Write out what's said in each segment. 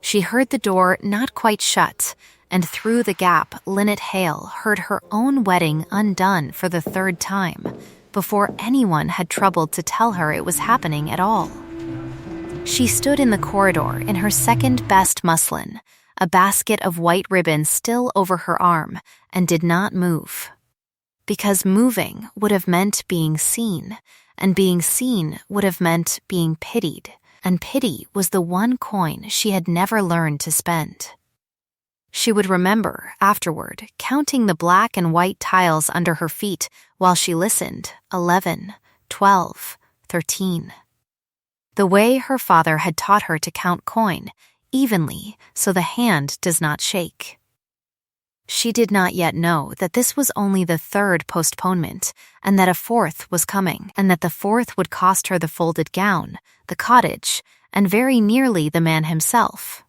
She heard the door not quite shut, and through the gap Lynette Hale heard her own wedding undone for the third time, before anyone had troubled to tell her it was happening at all. She stood in the corridor in her second-best muslin, a basket of white ribbon still over her arm, and did not move. Because moving would have meant being seen, and being seen would have meant being pitied, and pity was the one coin she had never learned to spend. She would remember, afterward, counting the black and white tiles under her feet while she listened, 11, 12, 13. The way her father had taught her to count coin, evenly, so the hand does not shake. She did not yet know that this was only the third postponement, and that a fourth was coming, and that the fourth would cost her the folded gown, the cottage, and very nearly the man himself.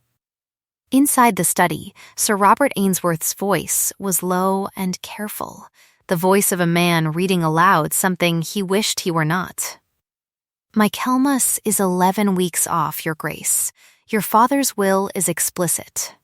Inside the study, Sir Robert Ainsworth's voice was low and careful, the voice of a man reading aloud something he wished he were not. "Michaelmas is 11 weeks off, Your Grace. Your father's will is explicit.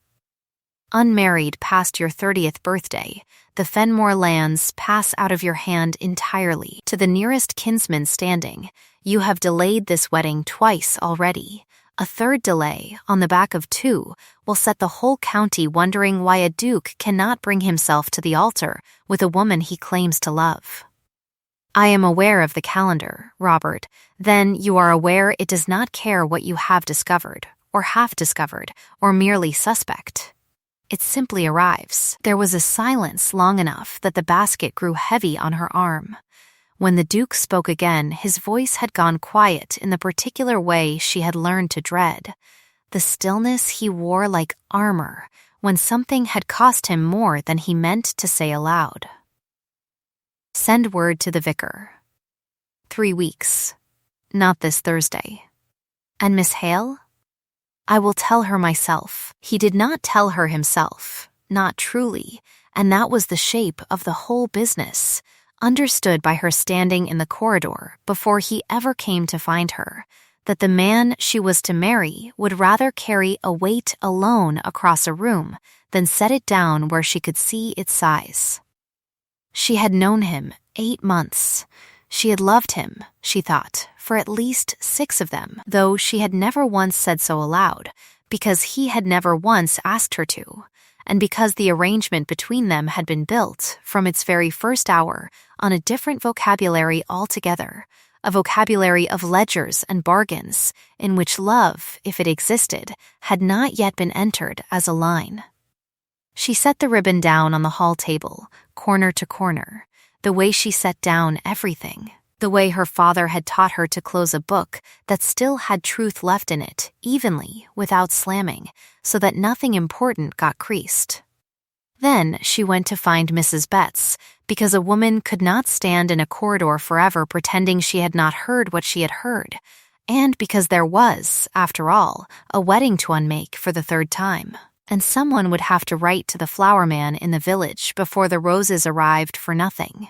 Unmarried past your 30th birthday, the Fenmore lands pass out of your hand entirely to the nearest kinsman standing. You have delayed this wedding twice already. A third delay, on the back of 2, will set the whole county wondering why a duke cannot bring himself to the altar with a woman he claims to love. I am aware of the calendar, Robert. Then you are aware it does not care what you have discovered, or half discovered, or merely suspect. It simply arrives." There was a silence long enough that the basket grew heavy on her arm. When the Duke spoke again, his voice had gone quiet in the particular way she had learned to dread. The stillness he wore like armor when something had cost him more than he meant to say aloud. "Send word to the vicar. 3 weeks. Not this Thursday. And Miss Hale? I will tell her myself." He did not tell her himself, not truly, and that was the shape of the whole business, understood by her standing in the corridor before he ever came to find her, that the man she was to marry would rather carry a weight alone across a room than set it down where she could see its size. She had known him 8 months. She had loved him, she thought, for at least 6 of them, though she had never once said so aloud, because he had never once asked her to, and because the arrangement between them had been built, from its very first hour, on a different vocabulary altogether, a vocabulary of ledgers and bargains, in which love, if it existed, had not yet been entered as a line. She set the ribbon down on the hall table, corner to corner, the way she set down everything, the way her father had taught her to close a book that still had truth left in it, evenly, without slamming, so that nothing important got creased. Then she went to find Mrs. Betts, because a woman could not stand in a corridor forever pretending she had not heard what she had heard, and because there was, after all, a wedding to unmake for the 3rd time. And someone would have to write to the flower man in the village before the roses arrived for nothing.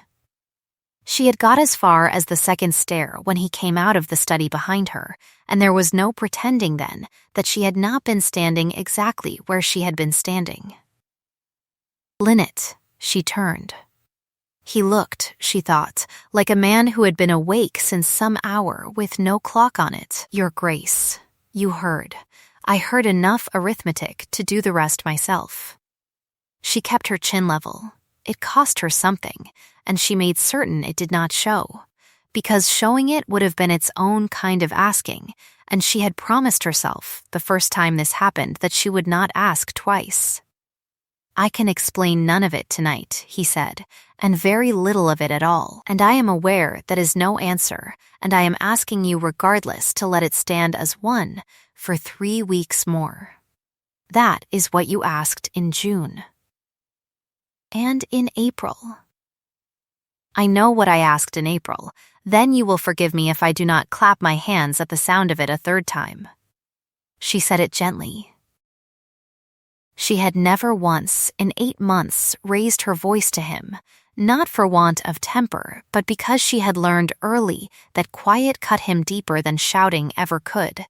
She had got as far as the 2nd stair when he came out of the study behind her, and there was no pretending then that she had not been standing exactly where she had been standing. "Lynette," she turned. He looked, she thought, like a man who had been awake since some hour with no clock on it. "Your Grace, you heard. I heard enough arithmetic to do the rest myself." She kept her chin level. It cost her something, and she made certain it did not show, because showing it would have been its own kind of asking, and she had promised herself, the first time this happened, that she would not ask twice. "I can explain none of it tonight," he said, "and very little of it at all, and I am aware that is no answer, and I am asking you regardless to let it stand as one for 3 weeks more. That is what you asked in June. And in April. I know what I asked in April. Then you will forgive me if I do not clap my hands at the sound of it a 3rd time." She said it gently. She had never once, in 8 months, raised her voice to him, not for want of temper, but because she had learned early that quiet cut him deeper than shouting ever could,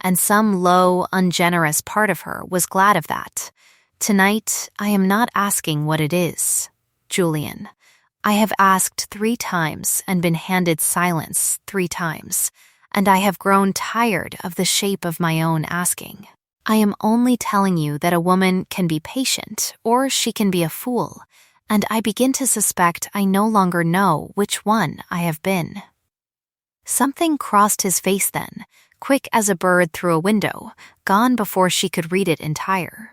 and some low, ungenerous part of her was glad of that. Tonight, I am not asking what it is, Julian. I have asked 3 times and been handed silence 3 times, and I have grown tired of the shape of my own asking. I am only telling you that a woman can be patient or she can be a fool, and I begin to suspect I no longer know which one I have been. Something crossed his face then, quick as a bird through a window, gone before she could read it entire.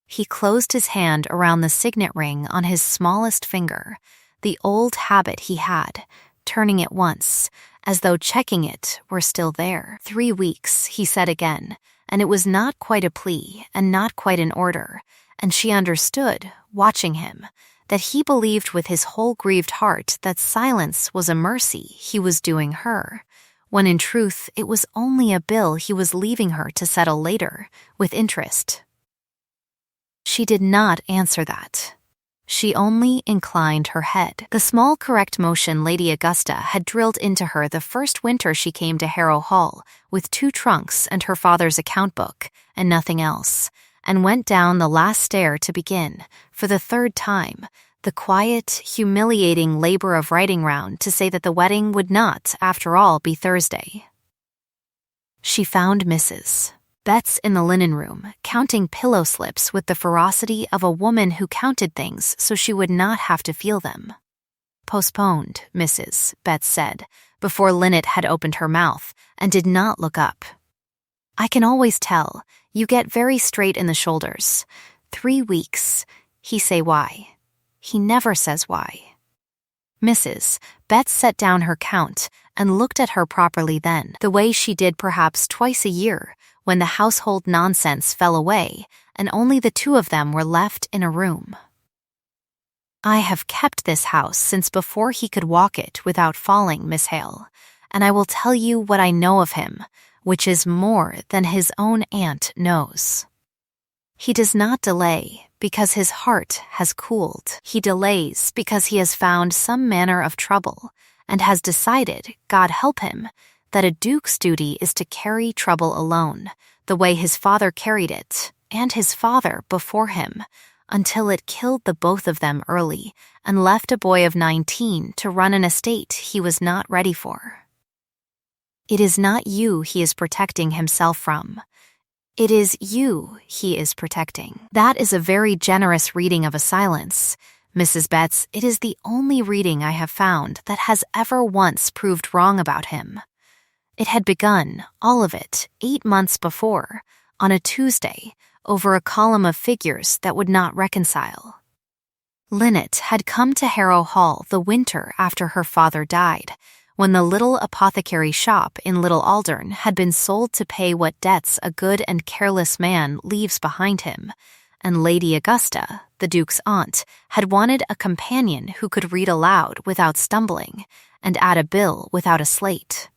He closed his hand around the signet ring on his smallest finger, the old habit he had, turning it once, as though checking it were still there. 3 weeks, he said again, and it was not quite a plea and not quite an order, and she understood, watching him, that he believed with his whole grieved heart that silence was a mercy he was doing her, when in truth it was only a bill he was leaving her to settle later, with interest. She did not answer that. She only inclined her head. The small correct motion Lady Augusta had drilled into her the first winter she came to Harrow Hall, with 2 trunks and her father's account book, and nothing else, and went down the last stair to begin, for the 3rd time, the quiet, humiliating labor of writing round to say that the wedding would not, after all, be Thursday. She found Mrs. Betts in the linen room, counting pillow slips with the ferocity of a woman who counted things so she would not have to feel them. "Postponed," Mrs. Betts said, before Lynette had opened her mouth, and did not look up. "I can always tell. You get very straight in the shoulders. 3 weeks. He say why. He never says why." Mrs. Betts set down her count and looked at her properly then, the way she did perhaps twice a year, when the household nonsense fell away and only the 2 of them were left in a room. "I have kept this house since before he could walk it without falling, Miss Hale, and I will tell you what I know of him, which is more than his own aunt knows. He does not delay because his heart has cooled. He delays because he has found some manner of trouble and has decided, God help him, that a duke's duty is to carry trouble alone, the way his father carried it, and his father before him, until it killed the both of them early and left a boy of 19 to run an estate he was not ready for. It is not you he is protecting himself from. It is you he is protecting." That is a very generous reading of a silence. Mrs. Betts, it is the only reading I have found that has ever once proved wrong about him. It had begun, all of it, 8 months before, on a Tuesday, over a column of figures that would not reconcile. Lynette had come to Harrow Hall the winter after her father died, when the little apothecary shop in Little Aldern had been sold to pay what debts a good and careless man leaves behind him, and Lady Augusta, the Duke's aunt, had wanted a companion who could read aloud without stumbling, and add a bill without a slate.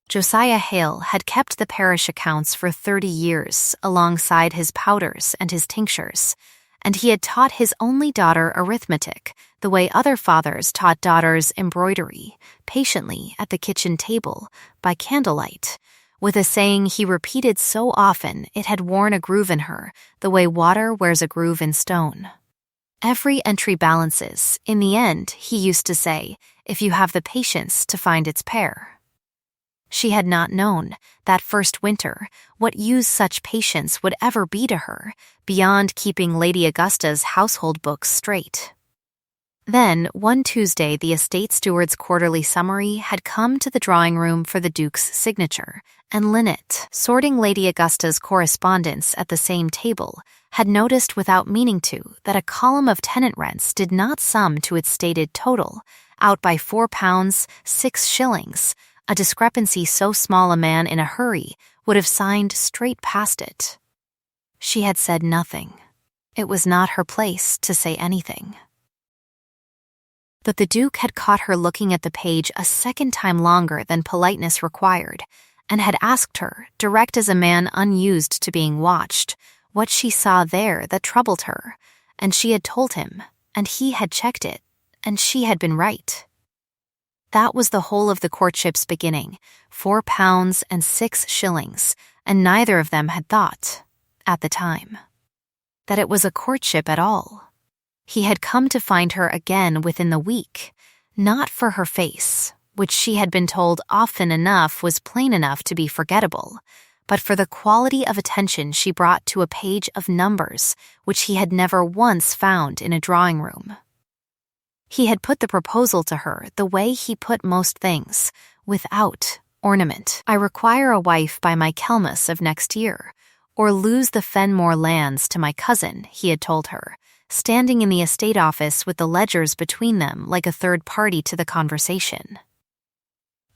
Josiah Hale had kept the parish accounts for 30 years alongside his powders and his tinctures, and he had taught his only daughter arithmetic the way other fathers taught daughters embroidery, patiently at the kitchen table, by candlelight, with a saying he repeated so often it had worn a groove in her, the way water wears a groove in stone. Every entry balances, in the end, he used to say, if you have the patience to find its pair. She had not known, that first winter, what use such patience would ever be to her, beyond keeping Lady Augusta's household books straight. Then, one Tuesday, the estate steward's quarterly summary had come to the drawing-room for the Duke's signature, and Lynette, sorting Lady Augusta's correspondence at the same table, had noticed without meaning to that a column of tenant rents did not sum to its stated total, out by £4, 6 shillings, a discrepancy so small a man in a hurry would have signed straight past it. She had said nothing. It was not her place to say anything. But the Duke had caught her looking at the page a second time longer than politeness required, and had asked her, direct as a man unused to being watched, what she saw there that troubled her, and she had told him, and he had checked it, and she had been right. That was the whole of the courtship's beginning, £4 and 6 shillings, and neither of them had thought, at the time, that it was a courtship at all. He had come to find her again within the week, not for her face, which she had been told often enough was plain enough to be forgettable, but for the quality of attention she brought to a page of numbers which he had never once found in a drawing room. He had put the proposal to her the way he put most things, without ornament. "I require a wife by Michaelmas of next year, or lose the Fenmore lands to my cousin," he had told her, standing in the estate office with the ledgers between them like a third party to the conversation.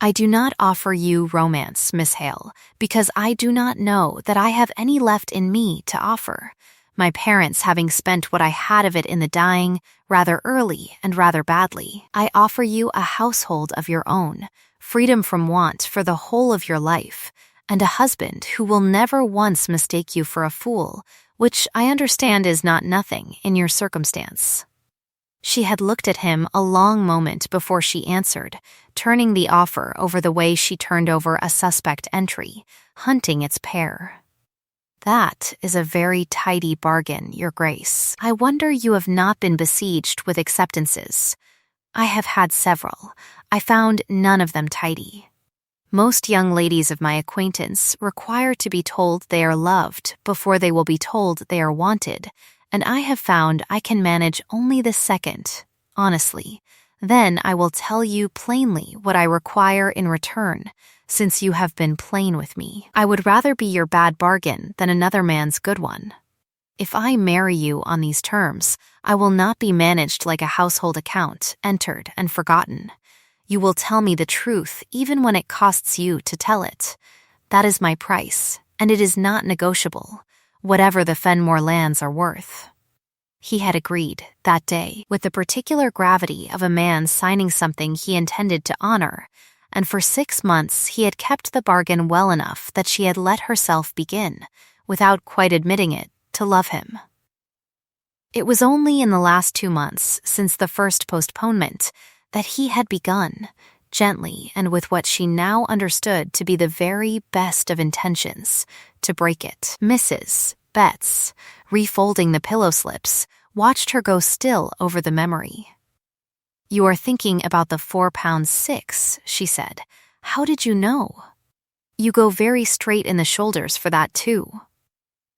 "I do not offer you romance, Miss Hale, because I do not know that I have any left in me to offer, my parents having spent what I had of it in the dying, rather early and rather badly. I offer you a household of your own, freedom from want for the whole of your life, and a husband who will never once mistake you for a fool, which I understand is not nothing in your circumstance." She had looked at him a long moment before she answered, turning the offer over the way she turned over a suspect entry, hunting its pair. "That is a very tidy bargain, Your Grace. I wonder you have not been besieged with acceptances. I have had several. I found none of them tidy. Most young ladies of my acquaintance require to be told they are loved before they will be told they are wanted, and I have found I can manage only the second, honestly. Then I will tell you plainly what I require in return, since you have been plain with me. I would rather be your bad bargain than another man's good one. If I marry you on these terms, I will not be managed like a household account, entered and forgotten. You will tell me the truth even when it costs you to tell it. That is my price, and it is not negotiable, whatever the Fenmore lands are worth." He had agreed, that day, with the particular gravity of a man signing something he intended to honor, and for 6 months he had kept the bargain well enough that she had let herself begin, without quite admitting it, to love him. It was only in the last 2 months, since the first postponement, that he had begun, gently and with what she now understood to be the very best of intentions, to break it. Mrs. Betts, refolding the pillow slips, watched her go still over the memory. "You are thinking about the £4 6, she said. "How did you know? You go very straight in the shoulders for that, too."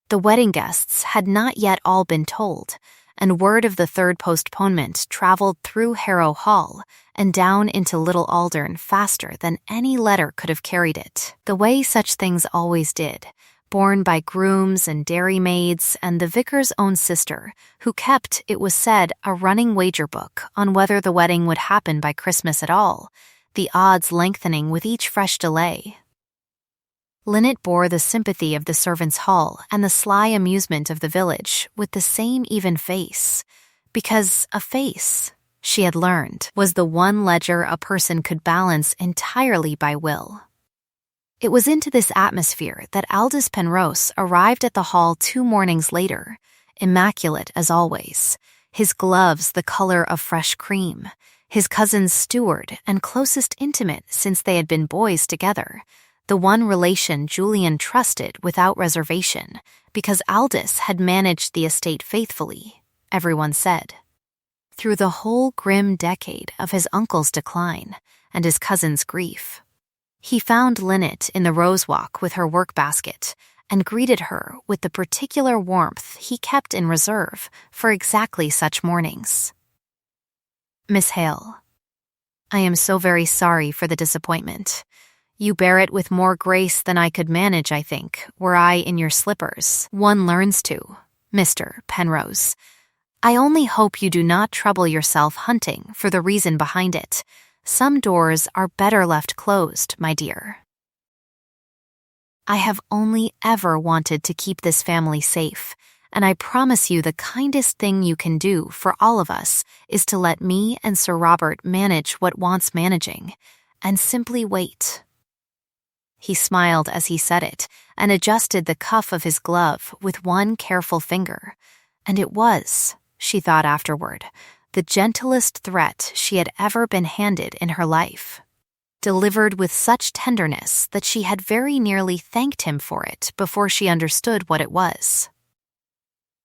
The wedding guests had not yet all been told, and word of the third postponement traveled through Harrow Hall and down into Little Aldern faster than any letter could have carried it, the way such things always did, borne by grooms and dairymaids and the vicar's own sister, who kept, it was said, a running wager book on whether the wedding would happen by Christmas at all, the odds lengthening with each fresh delay. Linnet bore the sympathy of the servants' hall and the sly amusement of the village with the same even face, because a face, she had learned, was the one ledger a person could balance entirely by will. It was into this atmosphere that Aldous Penrose arrived at the hall 2 mornings later, immaculate as always, his gloves the color of fresh cream, his cousin's steward and closest intimate since they had been boys together, the one relation Julian trusted without reservation, because Aldous had managed the estate faithfully, everyone said, through the whole grim decade of his uncle's decline and his cousin's grief. He found Linnet in the rose walk with her work-basket and greeted her with the particular warmth he kept in reserve for exactly such mornings. "Miss Hale, I am so very sorry for the disappointment. You bear it with more grace than I could manage, I think, were I in your slippers. One learns to, Mr. Penrose. I only hope you do not trouble yourself hunting for the reason behind it. Some doors are better left closed, my dear. I have only ever wanted to keep this family safe, and I promise you the kindest thing you can do for all of us is to let me and Sir Robert manage what wants managing, and simply wait." He smiled as he said it, and adjusted the cuff of his glove with one careful finger, and it was, she thought afterward, the gentlest threat she had ever been handed in her life, delivered with such tenderness that she had very nearly thanked him for it before she understood what it was.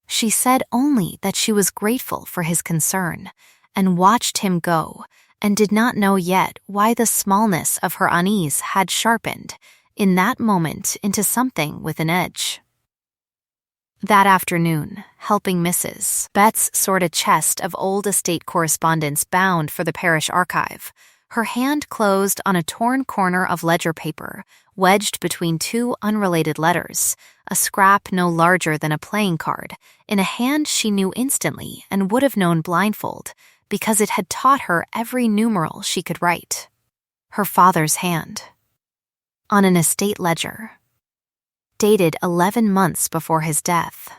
She said only that she was grateful for his concern, and watched him go, and did not know yet why the smallness of her unease had sharpened, in that moment, into something with an edge. That afternoon, helping Mrs. Betts sort a chest of old estate correspondence bound for the parish archive, her hand closed on a torn corner of ledger paper, wedged between two unrelated letters, a scrap no larger than a playing card, in a hand she knew instantly and would have known blindfold, because it had taught her every numeral she could write. Her father's hand. On an estate ledger. Dated 11 months before his death.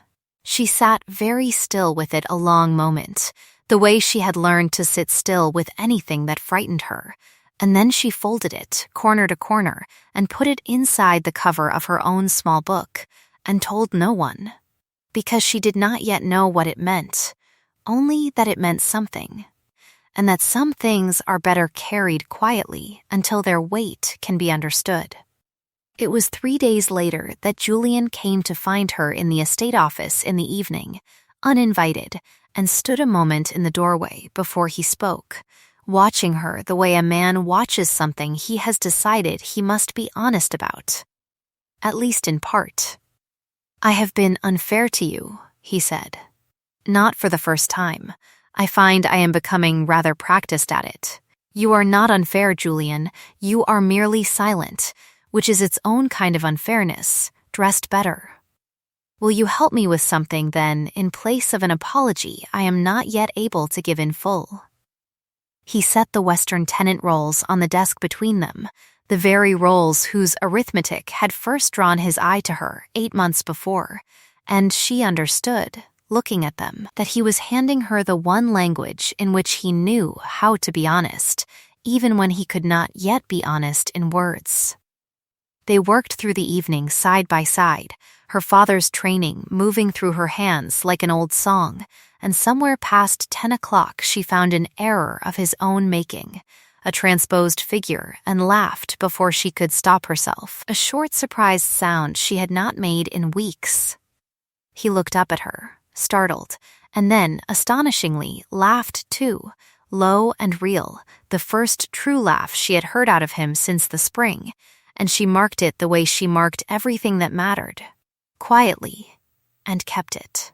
She sat very still with it a long moment, the way she had learned to sit still with anything that frightened her, and then she folded it, corner to corner, and put it inside the cover of her own small book, and told no one, because she did not yet know what it meant, only that it meant something, and that some things are better carried quietly until their weight can be understood. It was 3 days later that Julian came to find her in the estate office in the evening, uninvited, and stood a moment in the doorway before he spoke, watching her the way a man watches something he has decided he must be honest about. At least in part. "I have been unfair to you," he said. "Not for the first time. I find I am becoming rather practiced at it. You are not unfair, Julian. You are merely silent, which is its own kind of unfairness, dressed better. Will you help me with something, then, in place of an apology I am not yet able to give in full?" He set the Western tenant rolls on the desk between them, the very rolls whose arithmetic had first drawn his eye to her 8 months before, and she understood, looking at them, that he was handing her the one language in which he knew how to be honest, even when he could not yet be honest in words. They worked through the evening side by side, her father's training moving through her hands like an old song, and somewhere past 10 o'clock she found an error of his own making, a transposed figure, and laughed before she could stop herself, a short surprised sound she had not made in weeks. He looked up at her, startled, and then, astonishingly, laughed too, low and real, the first true laugh she had heard out of him since the spring, and she marked it the way she marked everything that mattered, quietly, and kept it.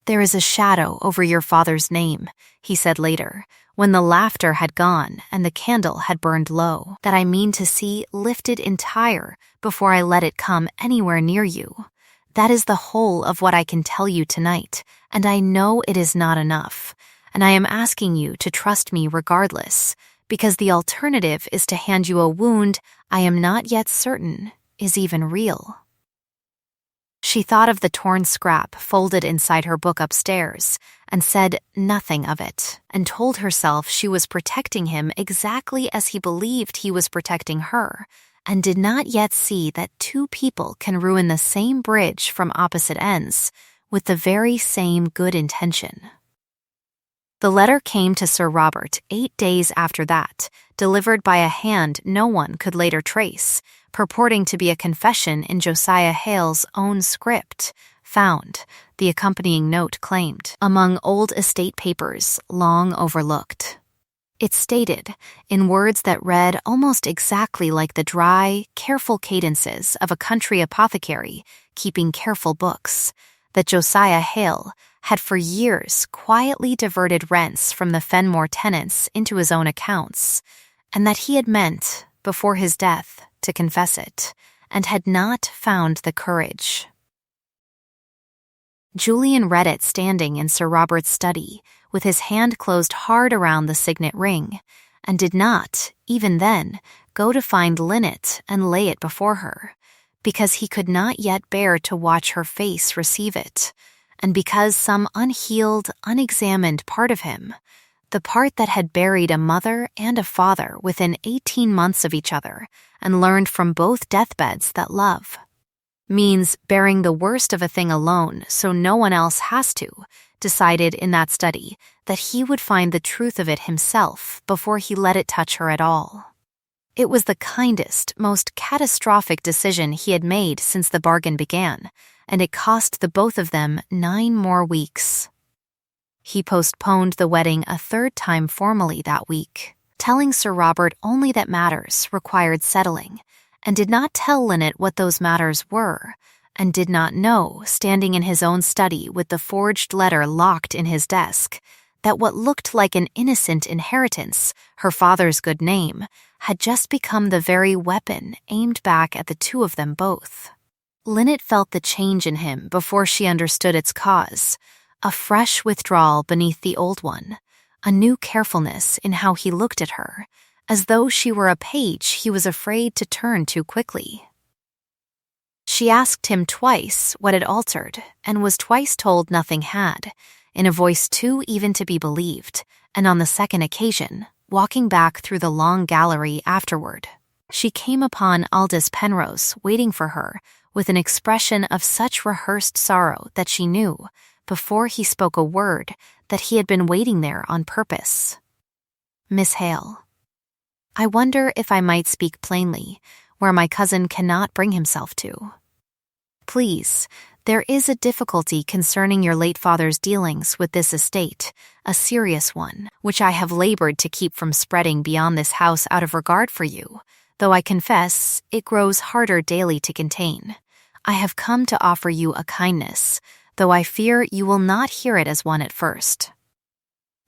"There is a shadow over your father's name," he said later, when the laughter had gone and the candle had burned low, "that I mean to see lifted entire before I let it come anywhere near you. That is the whole of what I can tell you tonight, and I know it is not enough, and I am asking you to trust me regardless, because the alternative is to hand you a wound I am not yet certain is even real." She thought of the torn scrap folded inside her book upstairs, and said nothing of it, and told herself she was protecting him exactly as he believed he was protecting her, and did not yet see that two people can ruin the same bridge from opposite ends, with the very same good intention. The letter came to Sir Robert 8 days after that, delivered by a hand no one could later trace, purporting to be a confession in Josiah Hale's own script, found, the accompanying note claimed, among old estate papers long overlooked. It stated, in words that read almost exactly like the dry, careful cadences of a country apothecary keeping careful books, that Josiah Hale had for years quietly diverted rents from the Fenmore tenants into his own accounts, and that he had meant, before his death, to confess it, and had not found the courage. Julian read it standing in Sir Robert's study, with his hand closed hard around the signet ring, and did not, even then, go to find Lynette and lay it before her, because he could not yet bear to watch her face receive it, and because some unhealed, unexamined part of him, the part that had buried a mother and a father within 18 months of each other and learned from both deathbeds that love means bearing the worst of a thing alone so no one else has to, decided in that study that he would find the truth of it himself before he let it touch her at all. It was the kindest, most catastrophic decision he had made since the bargain began, and it cost the both of them 9 more weeks. He postponed the wedding a 3rd time formally that week, telling Sir Robert only that matters required settling, and did not tell Lynette what those matters were, and did not know, standing in his own study with the forged letter locked in his desk, that what looked like an innocent inheritance, her father's good name, had just become the very weapon aimed back at the two of them both. Lynette felt the change in him before she understood its cause, a fresh withdrawal beneath the old one, a new carefulness in how he looked at her, as though she were a page he was afraid to turn too quickly. She asked him twice what had altered, and was twice told nothing had, in a voice too even to be believed, and on the second occasion, walking back through the long gallery afterward, she came upon Aldous Penrose waiting for her with an expression of such rehearsed sorrow that she knew, before he spoke a word, that he had been waiting there on purpose. "Miss Hale, I wonder if I might speak plainly, where my cousin cannot bring himself to. Please, there is a difficulty concerning your late father's dealings with this estate, a serious one, which I have labored to keep from spreading beyond this house out of regard for you, though I confess it grows harder daily to contain. I have come to offer you a kindness, though I fear you will not hear it as one at first.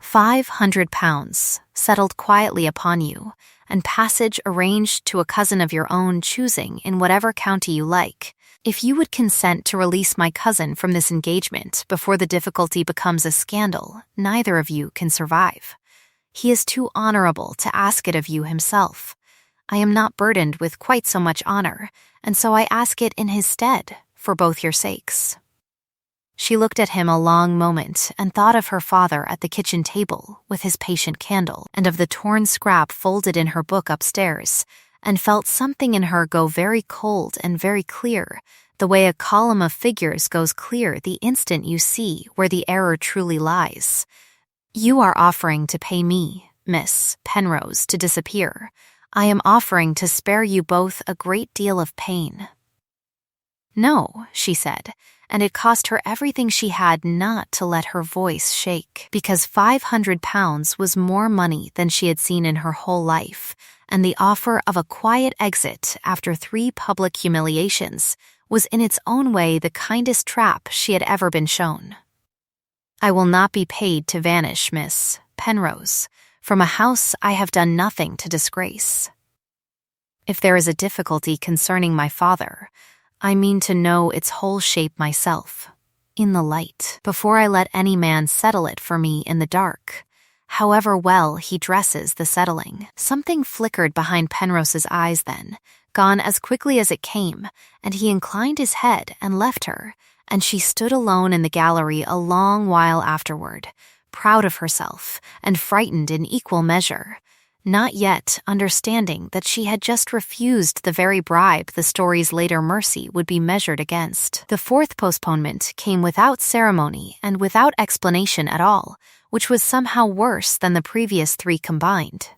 £500 settled quietly upon you, and passage arranged to a cousin of your own choosing in whatever county you like. If you would consent to release my cousin from this engagement before the difficulty becomes a scandal, neither of you can survive. He is too honorable to ask it of you himself. I am not burdened with quite so much honor, and so I ask it in his stead, for both your sakes." She looked at him a long moment and thought of her father at the kitchen table with his patient candle, and of the torn scrap folded in her book upstairs, and felt something in her go very cold and very clear, the way a column of figures goes clear the instant you see where the error truly lies. "You are offering to pay me, Miss Penrose, to disappear. I am offering to spare you both a great deal of pain." "No," she said, and it cost her everything she had not to let her voice shake, because £500 was more money than she had seen in her whole life, and the offer of a quiet exit after 3 public humiliations was in its own way the kindest trap she had ever been shown. "I will not be paid to vanish, Miss Penrose, from a house I have done nothing to disgrace. If there is a difficulty concerning my father, I mean to know its whole shape myself, in the light, before I let any man settle it for me in the dark, however well he dresses the settling." Something flickered behind Penrose's eyes then, gone as quickly as it came, and he inclined his head and left her, and she stood alone in the gallery a long while afterward, proud of herself and frightened in equal measure, not yet understanding that she had just refused the very bribe the story's later mercy would be measured against. The 4th postponement came without ceremony and without explanation at all, which was somehow worse than the previous 3 combined.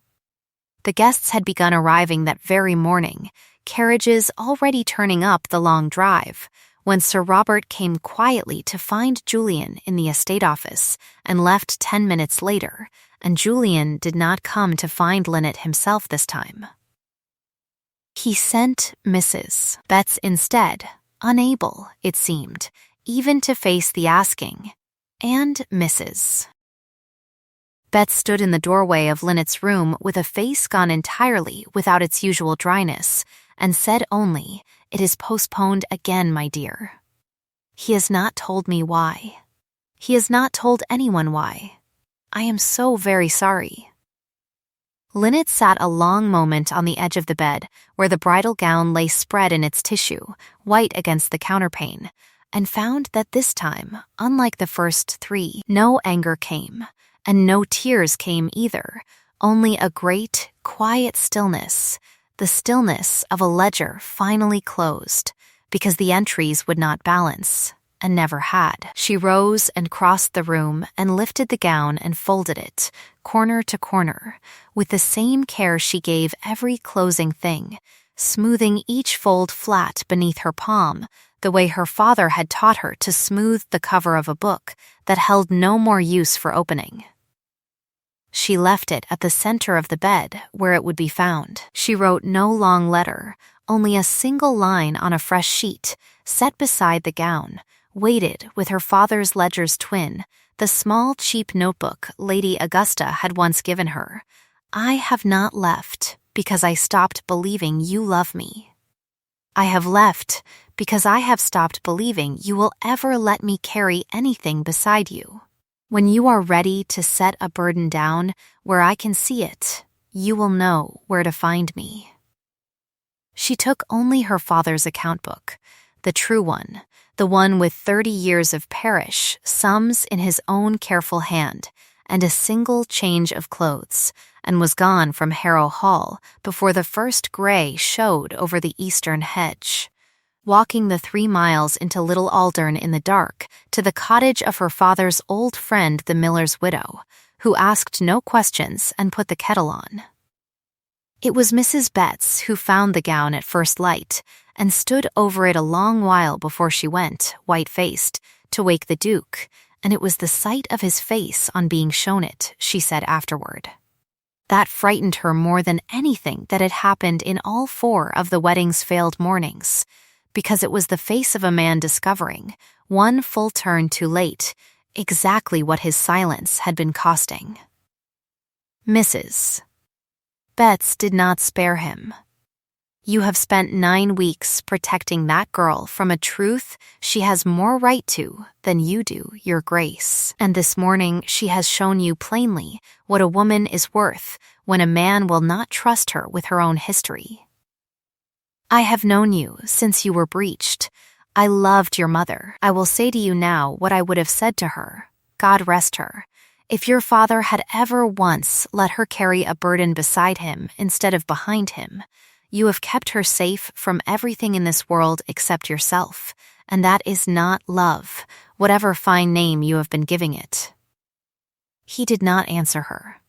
The guests had begun arriving that very morning, carriages already turning up the long drive, when Sir Robert came quietly to find Julian in the estate office and left 10 minutes later, and Julian did not come to find Lynette himself this time. He sent Mrs. Betts instead, unable, it seemed, even to face the asking, and Mrs. Betts stood in the doorway of Lynette's room with a face gone entirely without its usual dryness, and said only, "It is postponed again, my dear. He has not told me why. He has not told anyone why. I am so very sorry." Lynette sat a long moment on the edge of the bed, where the bridal gown lay spread in its tissue, white against the counterpane, and found that this time, unlike the first 3, no anger came, and no tears came either, only a great, quiet stillness, the stillness of a ledger finally closed, because the entries would not balance. and never had. She rose and crossed the room and lifted the gown and folded it, corner to corner, with the same care she gave every closing thing, smoothing each fold flat beneath her palm, the way her father had taught her to smooth the cover of a book that held no more use for opening. She left it at the center of the bed where it would be found. She wrote no long letter, only a single line on a fresh sheet, set beside the gown, weighted with her father's ledger's twin, the small cheap notebook Lady Augusta had once given her. "I have not left because I stopped believing you love me. I have left because I have stopped believing you will ever let me carry anything beside you. When you are ready to set a burden down where I can see it, you will know where to find me." She took only her father's account book, the true one, the one with 30 years of parish sums in his own careful hand, and a single change of clothes, and was gone from Harrow Hall before the first gray showed over the eastern hedge. Walking the 3 miles into Little Aldern in the dark to the cottage of her father's old friend the miller's widow, who asked no questions and put the kettle on. It was Mrs. Betts who found the gown at first light and stood over it a long while before she went, white-faced, to wake the Duke, and it was the sight of his face on being shown it, she said afterward. That frightened her more than anything that had happened in all 4 of the wedding's failed mornings, because it was the face of a man discovering, one full turn too late, exactly what his silence had been costing. Mrs. Betts did not spare him. "You have spent 9 weeks protecting that girl from a truth she has more right to than you do, Your Grace. And this morning she has shown you plainly what a woman is worth when a man will not trust her with her own history. I have known you since you were breeched. I loved your mother. I will say to you now what I would have said to her. God rest her. If your father had ever once let her carry a burden beside him instead of behind him, you have kept her safe from everything in this world except yourself, and that is not love, whatever fine name you have been giving it." He did not answer her.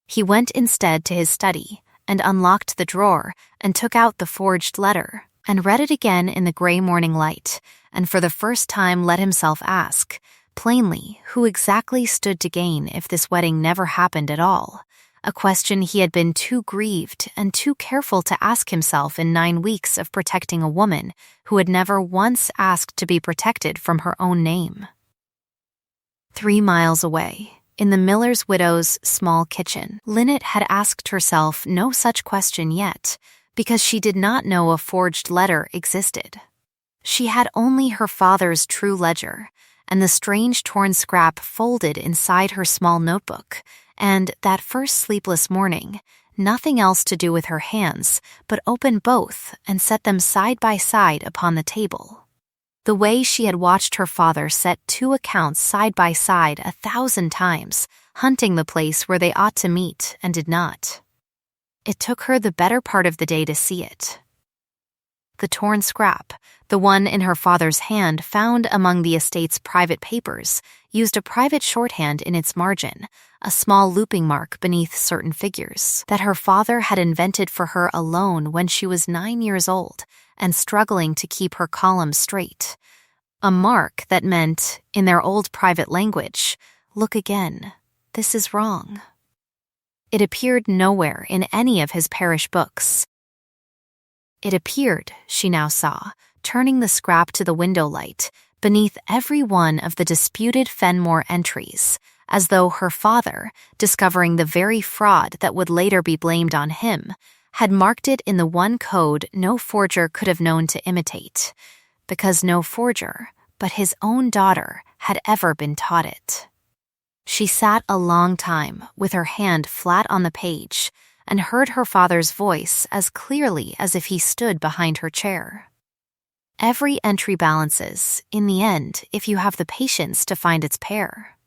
He went instead to his study and unlocked the drawer and took out the forged letter and read it again in the gray morning light, and for the first time let himself ask, plainly, who exactly stood to gain if this wedding never happened at all, a question he had been too grieved and too careful to ask himself in 9 weeks of protecting a woman who had never once asked to be protected from her own name. 3 miles away, in the miller's widow's small kitchen, Lynette had asked herself no such question yet, because she did not know a forged letter existed. She had only her father's true ledger, and the strange torn scrap folded inside her small notebook, and that first sleepless morning, nothing else to do with her hands but open both and set them side by side upon the table. The way she had watched her father set 2 accounts side by side 1,000 times, hunting the place where they ought to meet and did not. It took her the better part of the day to see it. The torn scrap, the one in her father's hand found among the estate's private papers, used a private shorthand in its margin, a small looping mark beneath certain figures, that her father had invented for her alone when she was 9 years old and struggling to keep her column straight. A mark that meant, in their old private language, "Look again, this is wrong." It appeared nowhere in any of his parish books. It appeared, she now saw, turning the scrap to the window light, beneath every one of the disputed Fenmore entries, as though her father, discovering the very fraud that would later be blamed on him, had marked it in the one code no forger could have known to imitate, because no forger, but his own daughter, had ever been taught it. She sat a long time with her hand flat on the page and heard her father's voice as clearly as if he stood behind her chair. Every entry balances, in the end, if you have the patience to find its pair.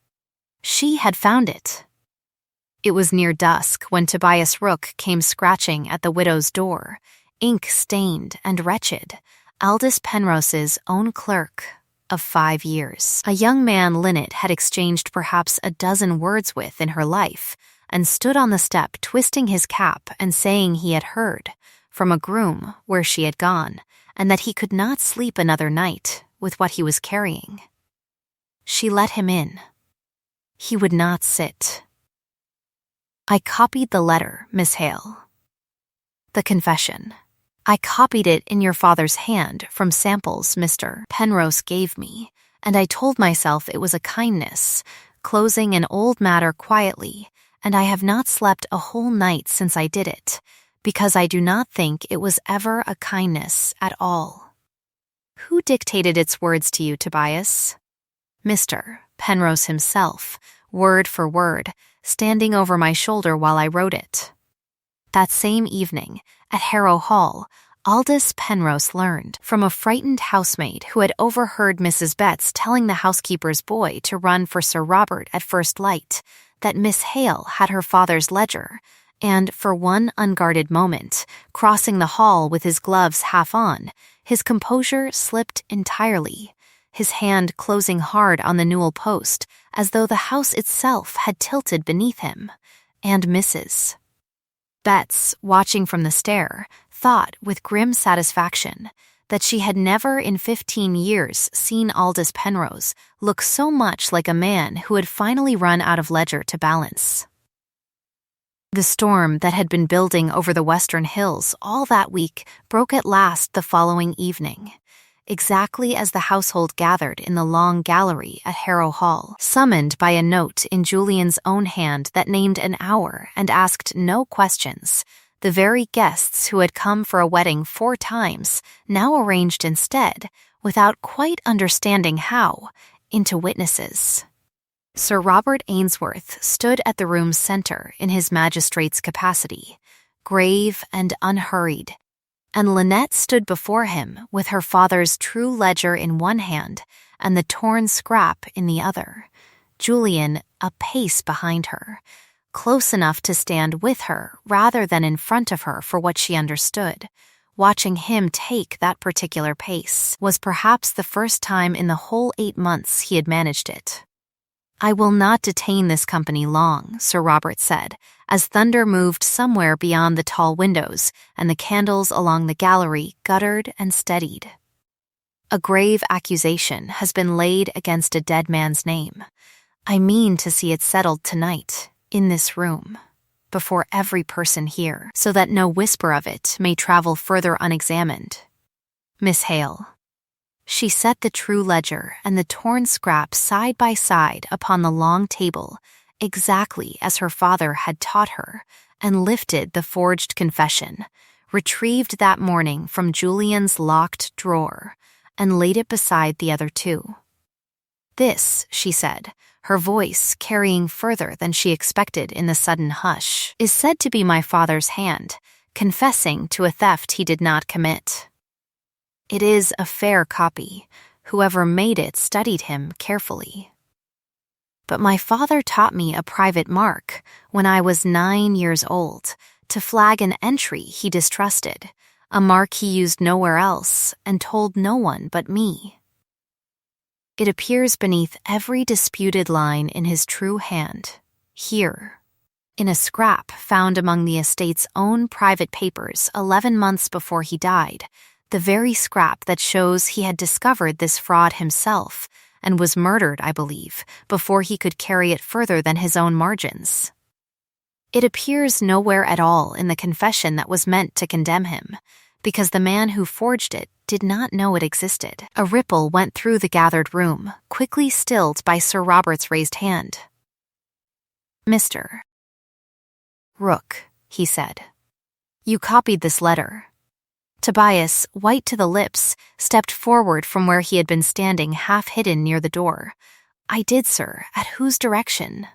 She had found it. It was near dusk when Tobias Rook came scratching at the widow's door, ink-stained and wretched, Aldous Penrose's own clerk. of 5 years. A young man Lynette had exchanged perhaps a dozen words with in her life, and stood on the step twisting his cap and saying he had heard from a groom where she had gone, and that he could not sleep another night with what he was carrying. She let him in. He would not sit. I copied the letter, Miss Hale. The confession. I copied it in your father's hand from samples Mr. Penrose gave me, and I told myself it was a kindness, closing an old matter quietly, and I have not slept a whole night since I did it, because I do not think it was ever a kindness at all. Who dictated its words to you, Tobias? Mr. Penrose himself, word for word, standing over my shoulder while I wrote it. That same evening, at Harrow Hall, Aldous Penrose learned from a frightened housemaid who had overheard Mrs. Betts telling the housekeeper's boy to run for Sir Robert at first light that Miss Hale had her father's ledger, and for one unguarded moment, crossing the hall with his gloves half on, his composure slipped entirely, his hand closing hard on the newel post as though the house itself had tilted beneath him, and Mrs. Betts, watching from the stair, thought with grim satisfaction that she had never in 15 years seen Aldous Penrose look so much like a man who had finally run out of ledger to balance. The storm that had been building over the western hills all that week broke at last the following evening, exactly as the household gathered in the long gallery at Harrow Hall, summoned by a note in Julian's own hand that named an hour and asked no questions. The very guests who had come for a wedding 4 times now arranged instead, without quite understanding how, into witnesses. Sir Robert Ainsworth stood at the room's center in his magistrate's capacity, grave and unhurried, and Lynette stood before him with her father's true ledger in one hand and the torn scrap in the other, Julian a pace behind her, close enough to stand with her rather than in front of her for what she understood. Watching him take that particular pace was perhaps the first time in the whole 8 months he had managed it. I will not detain this company long, Sir Robert said, as thunder moved somewhere beyond the tall windows and the candles along the gallery guttered and steadied. A grave accusation has been laid against a dead man's name. I mean to see it settled tonight, in this room, before every person here, so that no whisper of it may travel further unexamined. Miss Hale. She set the true ledger and the torn scrap side by side upon the long table, exactly as her father had taught her, and lifted the forged confession, retrieved that morning from Julian's locked drawer, and laid it beside the other 2. This, she said, her voice carrying further than she expected in the sudden hush, is said to be my father's hand, confessing to a theft he did not commit. It is a fair copy. Whoever made it studied him carefully. But my father taught me a private mark when I was 9 years old to flag an entry he distrusted, a mark he used nowhere else and told no one but me. It appears beneath every disputed line in his true hand, here, in a scrap found among the estate's own private papers 11 months before he died, the very scrap that shows he had discovered this fraud himself and was murdered, I believe, before he could carry it further than his own margins. It appears nowhere at all in the confession that was meant to condemn him, because the man who forged it did not know it existed. A ripple went through the gathered room, quickly stilled by Sir Robert's raised hand. Mr. Rook, he said, you copied this letter. Tobias, white to the lips, stepped forward from where he had been standing half-hidden near the door. I did, sir. At whose direction?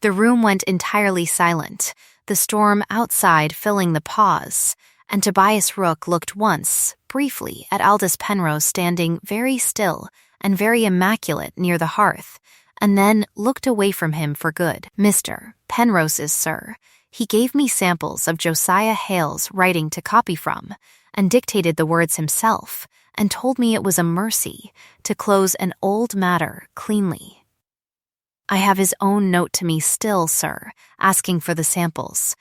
The room went entirely silent, the storm outside filling the pause, and Tobias Rook looked once, briefly, at Aldous Penrose standing very still and very immaculate near the hearth, and then looked away from him for good. Mr. Penrose's, sir. He gave me samples of Josiah Hale's writing to copy from, and dictated the words himself, and told me it was a mercy to close an old matter cleanly. I have his own note to me still, sir, asking for the samples,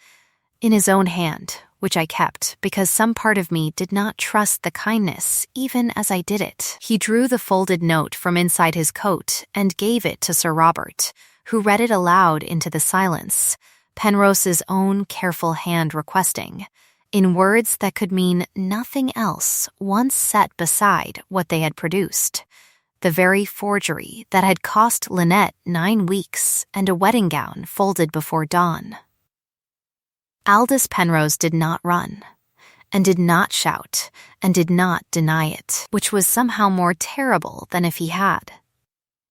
in his own hand, which I kept because some part of me did not trust the kindness even as I did it. He drew the folded note from inside his coat and gave it to Sir Robert, who read it aloud into the silence, Penrose's own careful hand requesting, in words that could mean nothing else once set beside what they had produced, the very forgery that had cost Lynette 9 weeks and a wedding gown folded before dawn. Aldous Penrose did not run, and did not shout, and did not deny it, which was somehow more terrible than if he had.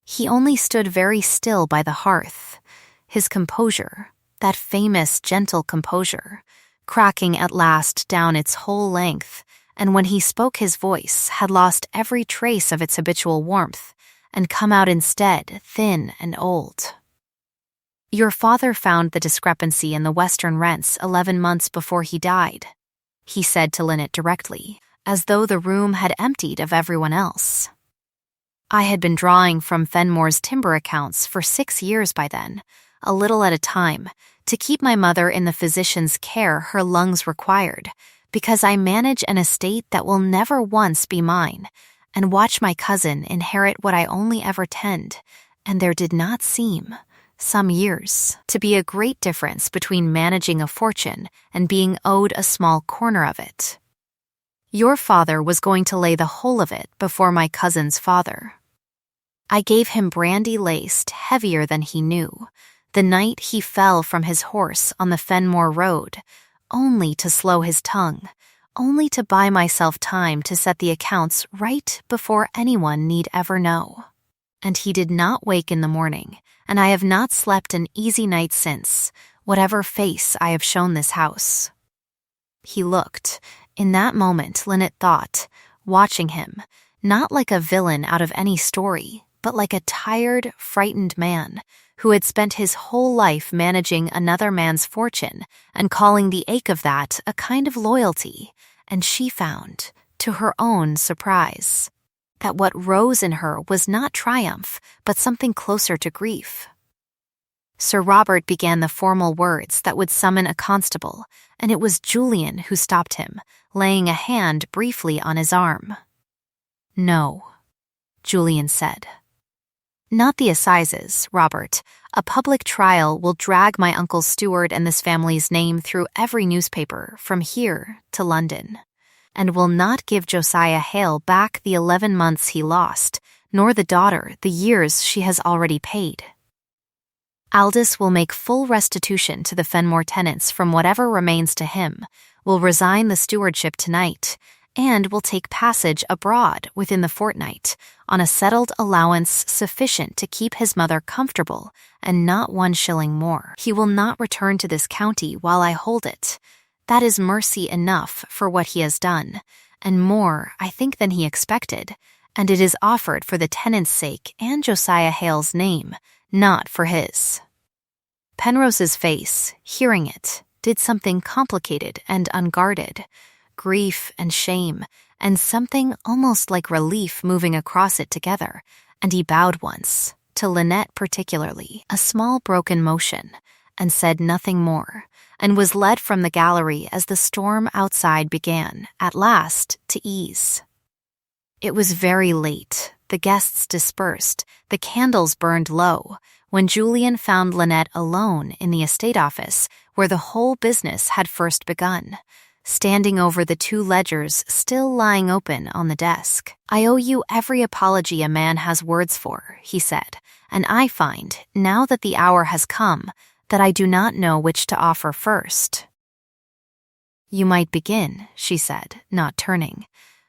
He only stood very still by the hearth, his composure, that famous gentle composure, cracking at last down its whole length, and when he spoke his voice had lost every trace of its habitual warmth, and come out instead thin and old. Your father found the discrepancy in the Western rents 11 months before he died, he said to Lynette directly, as though the room had emptied of everyone else. I had been drawing from Fenmore's timber accounts for 6 years by then, a little at a time, to keep my mother in the physician's care her lungs required, because I manage an estate that will never once be mine, and watch my cousin inherit what I only ever tend, and there did not seem, some years, to be a great difference between managing a fortune and being owed a small corner of it. Your father was going to lay the whole of it before my cousin's father. I gave him brandy laced heavier than he knew, the night he fell from his horse on the Fenmore Road, only to slow his tongue, only to buy myself time to set the accounts right before anyone need ever know. And he did not wake in the morning, and I have not slept an easy night since, whatever face I have shown this house. He looked, in that moment Lynette thought, watching him, not like a villain out of any story, but like a tired, frightened man who had spent his whole life managing another man's fortune and calling the ache of that a kind of loyalty, and she found, to her own surprise, that what rose in her was not triumph, but something closer to grief. Sir Robert began the formal words that would summon a constable, and it was Julian who stopped him, laying a hand briefly on his arm. No, Julian said. Not the assizes, Robert. A public trial will drag my Uncle Stuart and this family's name through every newspaper from here to London, and will not give Josiah Hale back the 11 months he lost, nor the daughter the years she has already paid. Aldous will make full restitution to the Fenmore tenants from whatever remains to him, will resign the stewardship tonight, and will take passage abroad within the fortnight on a settled allowance sufficient to keep his mother comfortable and not 1 shilling more. He will not return to this county while I hold it. That is mercy enough for what he has done, and more, I think, than he expected, and it is offered for the tenant's sake and Josiah Hale's name, not for his. Penrose's face, hearing it, did something complicated and unguarded, grief and shame, and something almost like relief moving across it together, and he bowed once, to Lynette particularly, a small broken motion, and said nothing more, and was led from the gallery as the storm outside began, at last, to ease. It was very late, the guests dispersed, the candles burned low, when Julian found Lynette alone in the estate office where the whole business had first begun, standing over the 2 ledgers still lying open on the desk. I owe you every apology a man has words for, he said, and I find, now that the hour has come, that I do not know which to offer first. You might begin, she said, not turning,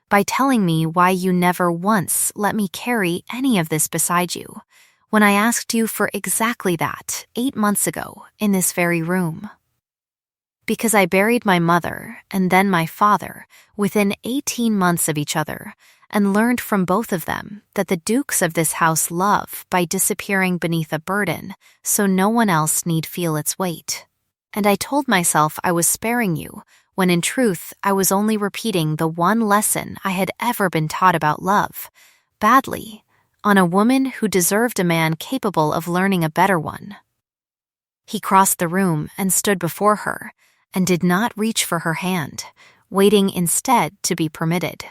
by telling me why you never once let me carry any of this beside you, when I asked you for exactly that 8 months ago in this very room. Because I buried my mother and then my father within 18 months of each other, and learned from both of them that the dukes of this house love by disappearing beneath a burden so no one else need feel its weight. And I told myself I was sparing you when in truth I was only repeating the one lesson I had ever been taught about love, badly, on a woman who deserved a man capable of learning a better one. He crossed the room and stood before her, and did not reach for her hand, waiting instead to be permitted.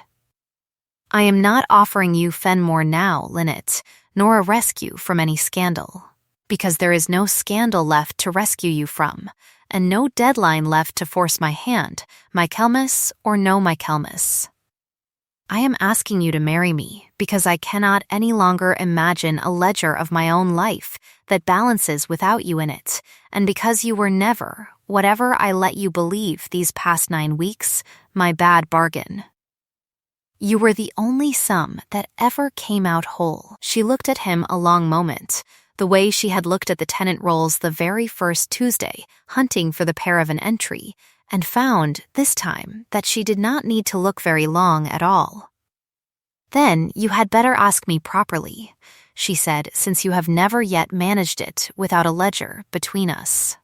I am not offering you Fenmore now, Lynette, nor a rescue from any scandal, because there is no scandal left to rescue you from, and no deadline left to force my hand, Michaelmas or no Michaelmas. I am asking you to marry me because I cannot any longer imagine a ledger of my own life that balances without you in it, and because you were never, whatever I let you believe these past 9 weeks, my bad bargain. You were the only sum that ever came out whole. She looked at him a long moment, the way she had looked at the tenant rolls the very first Tuesday, hunting for the pair of an entry, and found, this time, that she did not need to look very long at all. Then you had better ask me properly, she said, since you have never yet managed it without a ledger between us.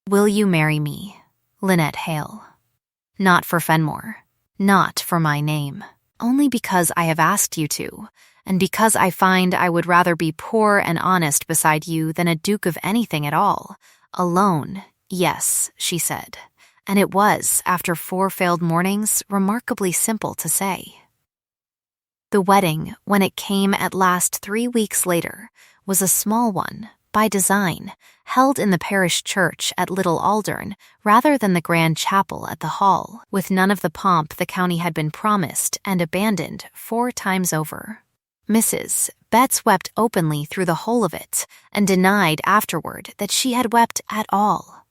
Will you marry me, Lynette Hale? Not for Fenmore. Not for my name, only because I have asked you to, and because I find I would rather be poor and honest beside you than a duke of anything at all. Alone, yes, she said, and it was, after 4 failed mornings, remarkably simple to say. The wedding, when it came at last 3 weeks later, was a small one, by design, held in the parish church at Little Aldern rather than the grand chapel at the Hall, with none of the pomp the county had been promised and abandoned 4 times over. Mrs. Betts wept openly through the whole of it, and denied afterward that she had wept at all.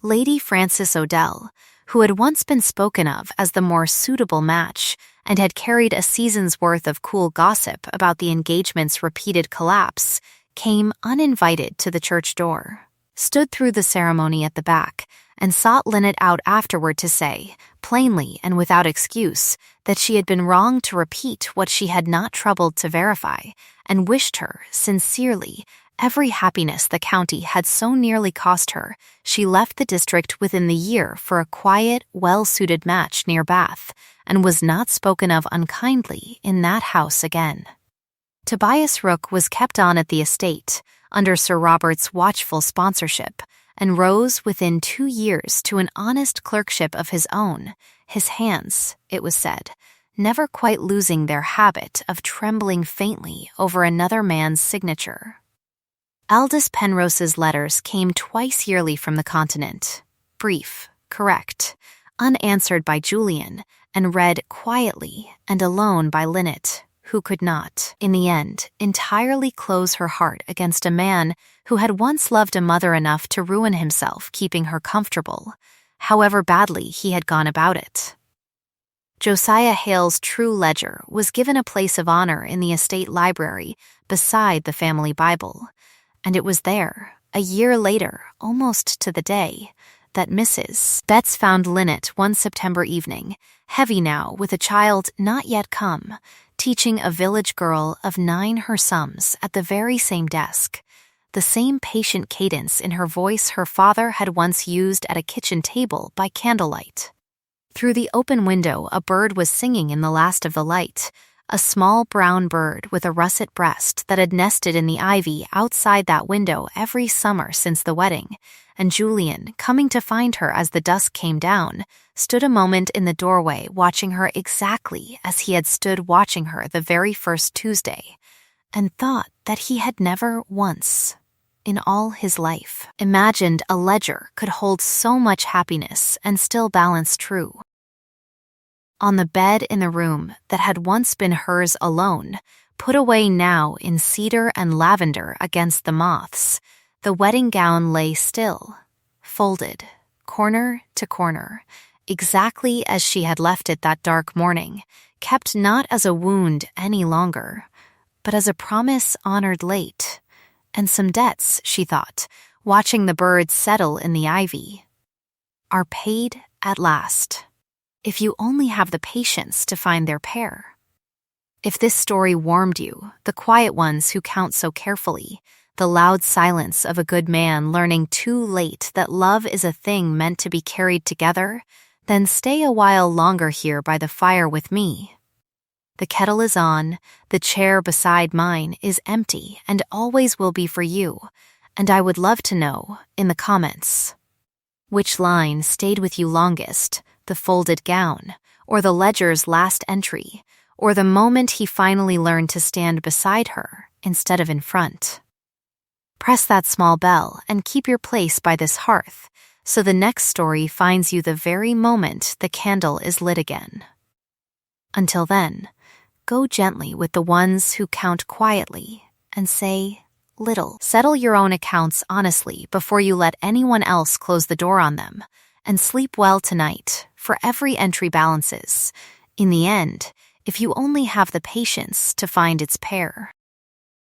Lady Frances Odell, who had once been spoken of as the more suitable match, and had carried a season's worth of cool gossip about the engagement's repeated collapse, came uninvited to the church door, stood through the ceremony at the back, and sought Lynette out afterward to say, plainly and without excuse, that she had been wrong to repeat what she had not troubled to verify, and wished her, sincerely, every happiness the county had so nearly cost her. She left the district within the year for a quiet, well-suited match near Bath, and was not spoken of unkindly in that house again. Tobias Rook was kept on at the estate, under Sir Robert's watchful sponsorship, and rose within 2 years to an honest clerkship of his own, his hands, it was said, never quite losing their habit of trembling faintly over another man's signature. Aldous Penrose's letters came twice yearly from the continent, brief, correct, unanswered by Julian, and read quietly and alone by Lynette, who could not, in the end, entirely close her heart against a man who had once loved a mother enough to ruin himself keeping her comfortable, however badly he had gone about it. Josiah Hale's true ledger was given a place of honor in the estate library beside the family Bible, and it was there, a year later, almost to the day, that Mrs. Betts found Lynette one September evening, heavy now with a child not yet come, teaching a village girl of 9 her sums at the very same desk, the same patient cadence in her voice her father had once used at a kitchen table by candlelight. Through the open window a bird was singing in the last of the light, a small brown bird with a russet breast that had nested in the ivy outside that window every summer since the wedding, and Julian, coming to find her as the dusk came down, stood a moment in the doorway watching her exactly as he had stood watching her the very first Tuesday, and thought that he had never once, in all his life, imagined a ledger could hold so much happiness and still balance true. On the bed in the room that had once been hers alone, put away now in cedar and lavender against the moths, the wedding gown lay still, folded, corner to corner, exactly as she had left it that dark morning, kept not as a wound any longer, but as a promise honored late, and some debts, she thought, watching the birds settle in the ivy, are paid at last, if you only have the patience to find their pair. If this story warmed you, the quiet ones who count so carefully, the loud silence of a good man learning too late that love is a thing meant to be carried together, then stay a while longer here by the fire with me. The kettle is on, the chair beside mine is empty and always will be for you, and I would love to know, in the comments, which line stayed with you longest, the folded gown, or the ledger's last entry, or the moment he finally learned to stand beside her instead of in front. Press that small bell and keep your place by this hearth, so the next story finds you the very moment the candle is lit again. Until then, go gently with the ones who count quietly and say little. Settle your own accounts honestly before you let anyone else close the door on them, and sleep well tonight, for every entry balances, in the end, if you only have the patience to find its pair.